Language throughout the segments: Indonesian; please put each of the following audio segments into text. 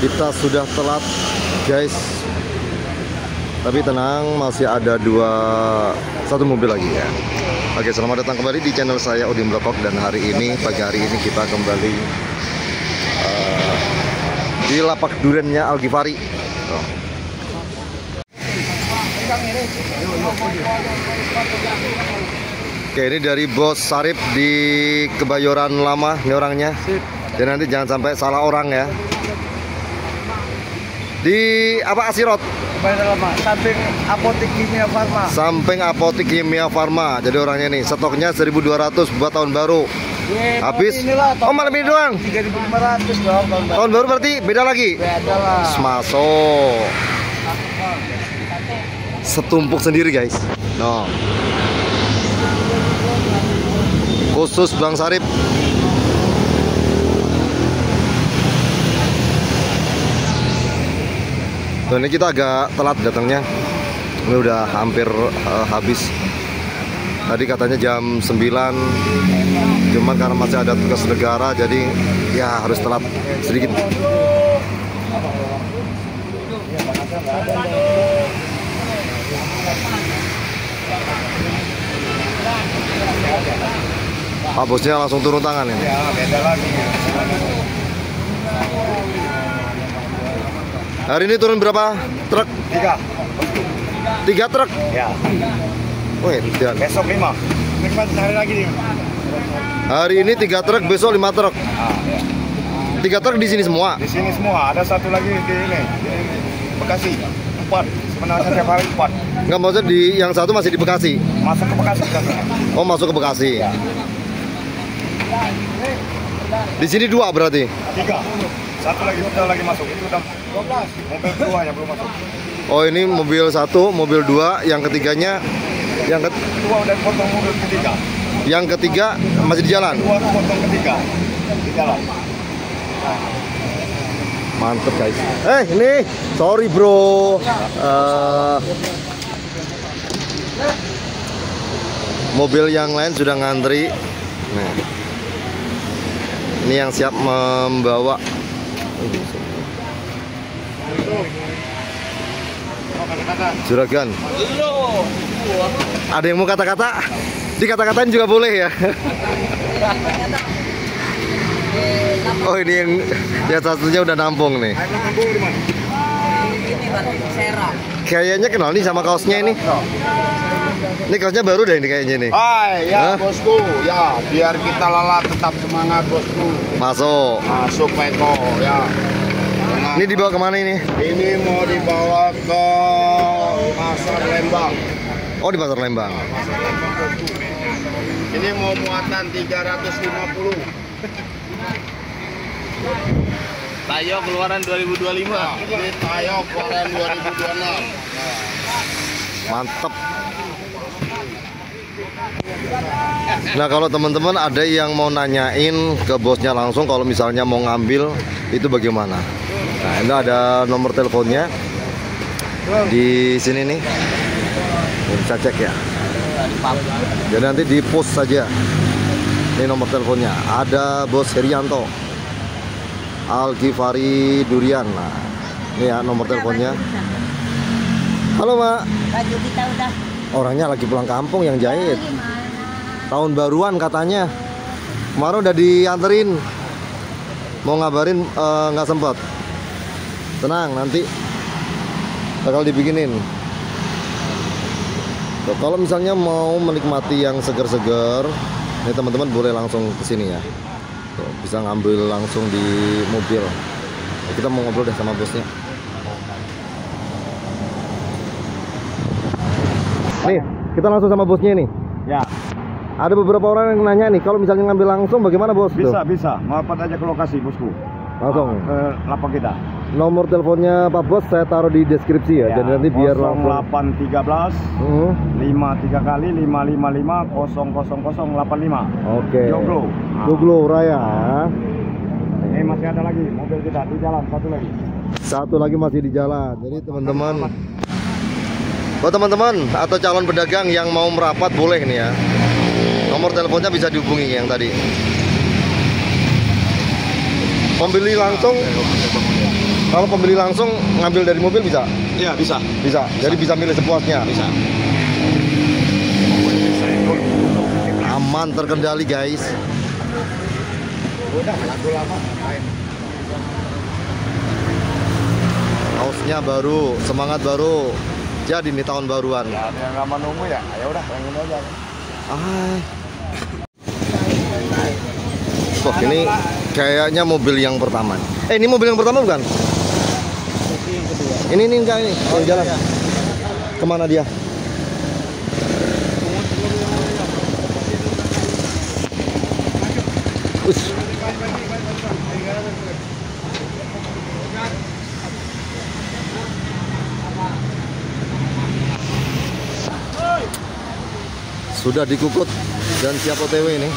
Kita sudah telat guys, tapi tenang, masih ada satu mobil lagi ya. Oke, selamat datang kembali di channel saya Udin Blokok. Dan hari ini, pagi hari ini kita kembali di lapak duriannya Al Ghifari. Oke, ini dari Bos Sarip di Kebayoran Lama ini orangnya. Dan nanti jangan sampai salah orang ya. Di apa, Asirot? Kebayoran Lama, samping Apotik Kimia Farma. Samping Apotik Kimia Farma. Jadi orangnya nih, stoknya 1.200 buat tahun baru. Habis. Oh, malam ini doang. 3.500 dong Tahun baru berarti beda lagi. Beda lah. Masuk. Setumpuk sendiri guys. No. Khusus Bang Sarip. Tuh, ini kita agak telat datangnya. Ini udah hampir habis. Tadi katanya jam 9. Cuman karena masih ada tugas negara, jadi ya harus telat sedikit. Pak bosnya langsung turun tangan ya. Ya, beda lagi. Hari ini turun berapa truk? 3 truk? Ya. Wih, dan Besok 5. Nikmat hari lagi nih. hari ini 3 truk, besok 5 truk. 3 truk di sini semua. Di sini semua. Ada satu lagi di ini. Bekasi. 4. Sebenarnya tiap hari 4. Enggak, maksudnya di yang satu masih di Bekasi. Masuk ke Bekasi kan? Oh, masuk ke Bekasi. Ya. Di sini 2 berarti. 3. Satu lagi udah lagi masuk. Itu udah 12. Mobil 2 yang belum masuk. Oh, ini mobil 1, mobil 2, yang ketiganya Dua udah potong mobil ketiga. yang ketiga masih di jalan. 2 potong ketiga di jalan. Mantep guys. Ini sorry bro. Mobil yang lain sudah ngantri. Nah, ini yang siap membawa. Juragan. Ada yang mau kata-kata? Dikata-katain juga boleh ya. Oh, ini yang satunya udah nampung nih. Kayaknya kenal nih sama kaosnya ini. Ini kaosnya baru deh ini kayaknya nih. Hai ya. Hah? Bosku, ya biar kita lala tetap semangat bosku. Masuk Peko ya. Ini dibawa kemana ini? Ini mau dibawa ke Pasar Lembang. Oh, di Pasar Lembang. Ini mau muatan 350. Tayo keluaran 2025. Ini Tayo keluaran 2026. Mantep. Nah, kalau teman-teman ada yang mau nanyain ke bosnya langsung, kalau misalnya mau ngambil itu bagaimana? Nah, ini ada nomor teleponnya di sini nih. Bisa cek ya. Jadi nanti di post saja. Ini nomor teleponnya. Ada Bos Herianto, Al Ghifari Durian. Nah, ini ya nomor teleponnya. Halo Mak. Baju kita udah. Orangnya lagi pulang kampung yang jahit. Tahun baruan katanya. Kemarin udah dianterin. Mau ngabarin nggak sempat. Tenang, nanti bakal dibikinin. Tuh, kalau misalnya mau menikmati yang seger-seger, ini teman-teman boleh langsung ke sini ya. Tuh, bisa ngambil langsung di mobil. Kita mau ngobrol deh sama bosnya. Nih, kita langsung sama bosnya nih. Ya, Ada beberapa orang yang nanya nih, kalau misalnya ngambil langsung bagaimana bos? Tuh, bisa. Maafkan aja ke lokasi bosku. langsung. Ke lapak kita. Nomor teleponnya Pak Bos saya taruh di deskripsi ya. Jadi nanti biar langsung. 0813 53 kali 555 00085. Oke. Joglo. Joglo Raya. Ini masih ada lagi mobil kita di jalan satu lagi. Satu lagi masih di jalan. Jadi teman-teman, buat teman-teman atau calon pedagang yang mau merapat boleh nih ya. Nomor teleponnya bisa dihubungi yang tadi. Pembeli langsung Kalau pembeli langsung ngambil dari mobil bisa? Iya, bisa. Bisa. Jadi bisa milih sepuasnya. Bisa. Aman, terkendali guys. Udah, lagu lama. Kaosnya baru, semangat baru. Jadi nih tahun baruan. Ya, yang lama nunggu ya. Ya udah, yang ini aja. Wah, ini kayaknya mobil yang pertama. Ini mobil yang pertama bukan? Ini enggak ini, yang jalan. Kemana dia? Sudah dikukut dan siap OTW ini.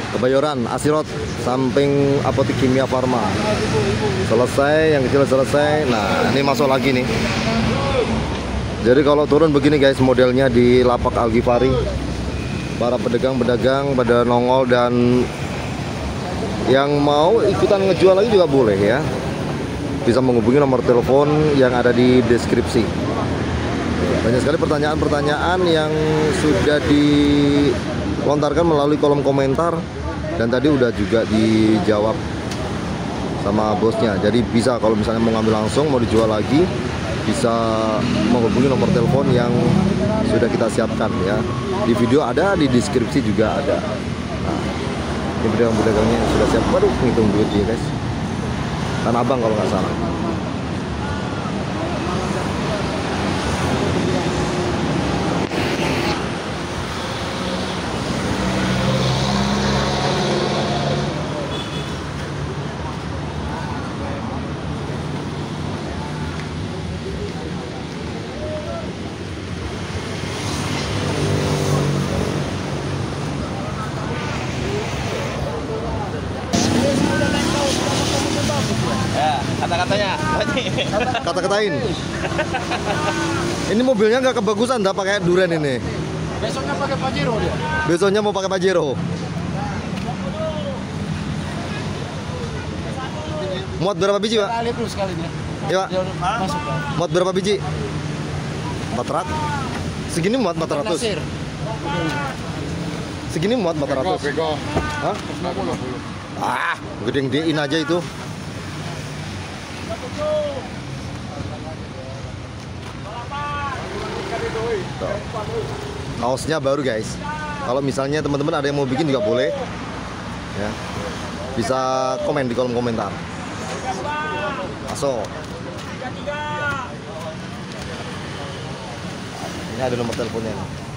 Kebayoran, Asirot, samping apotek Kimia Farma. Selesai, yang kecil selesai. Nah, ini masuk lagi nih. Jadi kalau turun begini guys, modelnya di lapak Al-Ghifari. Para pedagang-pedagang pada nongol, dan yang mau ikutan ngejual lagi juga boleh ya. Bisa menghubungi nomor telepon yang ada di deskripsi. Banyak sekali pertanyaan-pertanyaan yang sudah dilontarkan melalui kolom komentar, dan tadi udah juga dijawab sama bosnya. Jadi bisa kalau misalnya mau ngambil langsung, mau dijual lagi, bisa menghubungi nomor telepon yang sudah kita siapkan ya. Di video ada, di deskripsi juga ada. Nah, ini pedagang-pedagangnya yang sudah siap. Waduh, ngitung duit dia guys. Kan abang kalau nggak salah. Kata-katanya. Kata-katain. Ini mobilnya nggak kebagusan, dah pakai Duren ini. Besoknya pakai Pajero dia. Besoknya mau pakai Pajero. Muat berapa biji, Pak? Kali terus sekali dia. Ya, Pak. Dia udah masuk kan. Muat berapa biji? 400. Segini muat 400. Nasir. Segini muat 400. Bego. Hah? 150. Gedein aja itu. Kaosnya baru guys. Kalau misalnya teman-teman ada yang mau bikin juga boleh ya. Bisa komen di kolom komentar. Masuk. Ini ada nomor teleponnya nih.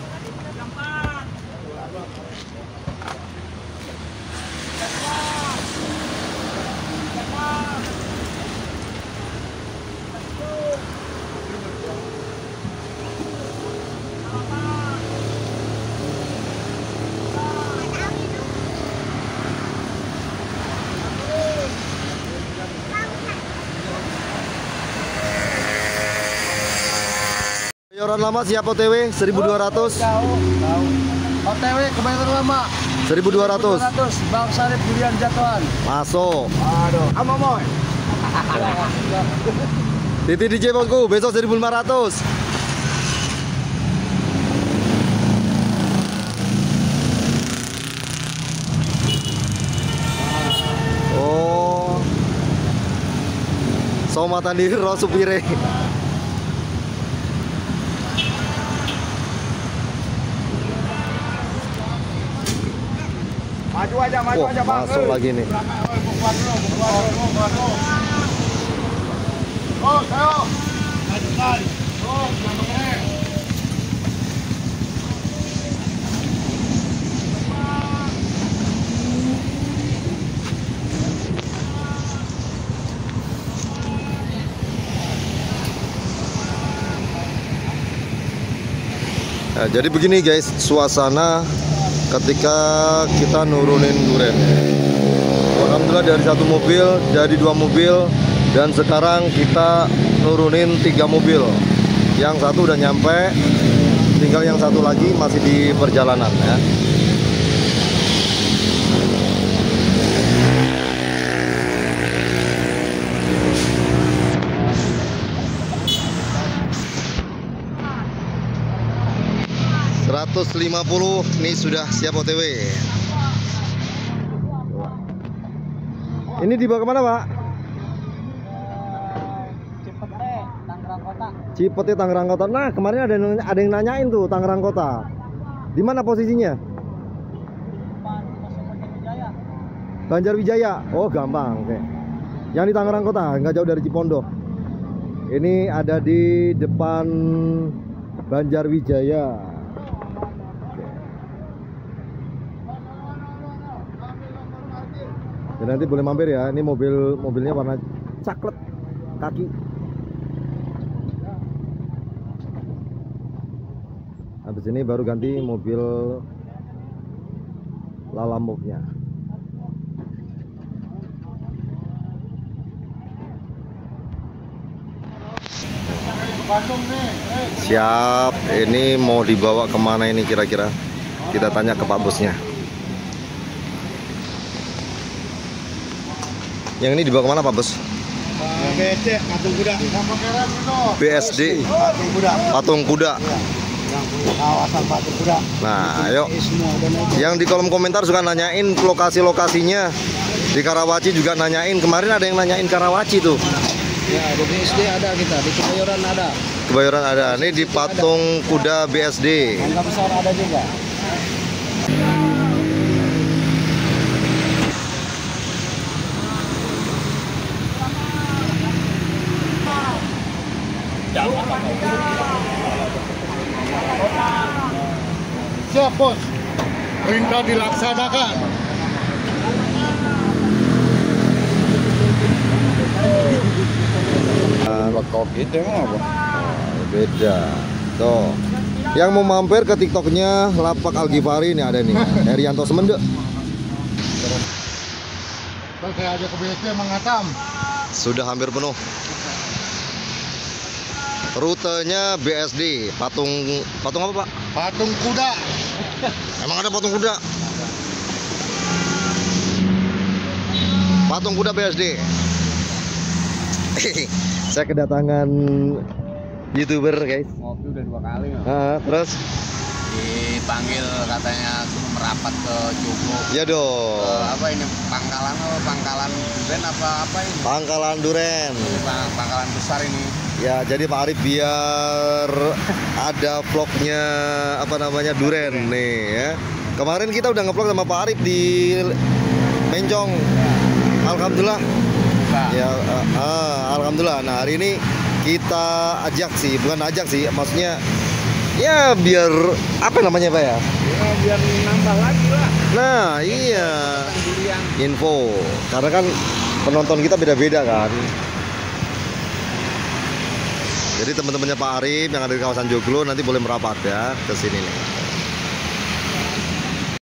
Bayoran lama siap OTW 1200. Tahu. OTW kebanyakan lama. 1200. 200 Bang Sarip Durian Jatuhan. Masuk. Aduh, amoy. Titi DJ bosku, besok 1500. Oh. Somatan diri roh supire. Maju aja Bang. Masuk lagi nih. Oh, ayo. Nah, jadi begini guys, suasana ketika kita nurunin duren. Alhamdulillah dari satu mobil jadi 2 mobil, dan sekarang kita nurunin 3 mobil. Yang satu udah nyampe, tinggal yang satu lagi masih di perjalanan ya. 150 nih sudah siap OTW. Ini dibawa kemana, Pak? Cipete, Tangerang Kota. Cipete, Tangerang Kota. Nah, kemarin ada yang nanyain tuh Tangerang Kota. Di mana posisinya? Depan Museum Banjarwijaya. Banjarwijaya. Oh, gampang. Oke. Yang di Tangerang Kota, nggak jauh dari Cipondoh. Ini ada di depan Banjarwijaya. Oke. Dan nanti boleh mampir ya. Ini mobilnya warna coklat kaki. Habis ini baru ganti mobil Lalamove-nya. Siap, ini mau dibawa kemana ini kira-kira? Kita tanya ke Pak Bosnya. Yang ini dibawa kemana Pak Bos? BSD, patung kuda. BSD, Patung kuda. Patung Kuda. Kawasan patung kuda. Nah, ayo. Yang di kolom komentar suka nanyain lokasi-lokasinya. Di Karawaci juga nanyain. Kemarin ada yang nanyain Karawaci tuh. Ya, di BSD ada kita, di Kebayoran ada. Kebayoran ada. Ini di Patung Kuda BSD. Mangga Besar ada juga. Siap, Bos. Perintah dilaksanakan. Covid emang apa? Beda. Tuh. Yang mau mampir ke TikToknya Lapak Algifari ini ada nih. Herianto Semende. Saya aja ke BSD mengatam. Sudah hampir penuh. Rutenya BSD, patung apa Pak? Patung kuda. Emang ada patung kuda? Patung Kuda BSD. Saya kedatangan YouTuber guys. Ngopi udah 2 kali. Terus Dipanggil katanya suruh merapat ke Joglo. ya dong. Apa ini pangkalan Duren apa ini? Pangkalan Duren. Pangkalan besar ini. Ya, jadi Pak Arif biar ada vlognya apa namanya Duren nih ya. Kemarin kita udah ngevlog sama Pak Arif di Mencong. Alhamdulillah. Ya, alhamdulillah. Nah, hari ini kita bukan ajak sih, maksudnya ya biar apa namanya Pak ya? Ya biar nambah lagi lah. Nah, iya. Info. Karena kan penonton kita beda-beda kan. Jadi teman-temannya Pak Arif yang ada di kawasan Joglo nanti boleh merapat ya ke sini nih.